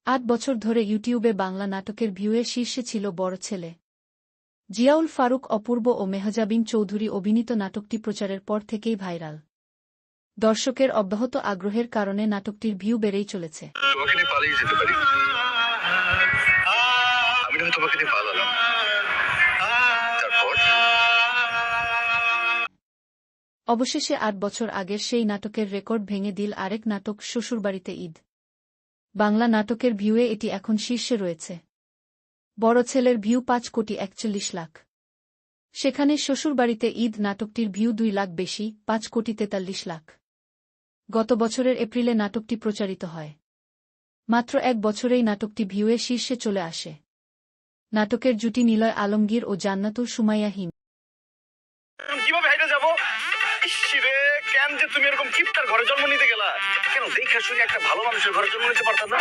৮ বছর ধরে ইউটিউবে বাংলা নাটকের ভিউয়ে শীর্ষে ছিল বড় ছেলে। জিয়াউল ফারুক অপূর্ব ও মেহজাবিন চৌধুরী অভিনীত নাটকটি প্রচারের পর থেকেই ভাইরাল। দর্শকের অব্যাহত আগ্রহের কারণে নাটকটির ভিউ বেড়েই চলেছে। অবশেষে ৮ বছর আগের সেই নাটকের রেকর্ড ভেঙে দিল আরেক নাটক শ্বশুরবাড়িতে ঈদ। বাংলা নাটকের ভিউয়ে এটি এখন শীর্ষে রয়েছে। বড় ছেলের ভিউ ৫,৪১,০০,০০০। সেখানে শ্বশুরবাড়িতে ঈদ নাটকটির ভিউ ২ লাখ বেশি, ৫,৪৩,০০,০০০। গত বছরের এপ্রিলে নাটকটি প্রচারিত হয়। মাত্র ১ বছরেই নাটকটি ভিউয়ে শীর্ষে চলে আসে। নাটকের জুটি নিলয় আলমগীর ও জান্নাতুল সুমাইয়া হিম। কিভাবে হাইটে যাব? ইসরে কেন যে তুমি এরকম কিপটার ঘরে জন্ম নিতে গেলা? কেন দেখা শুনে একটা ভালো মানুষের ঘরে জন্ম নিতে পারতাম না?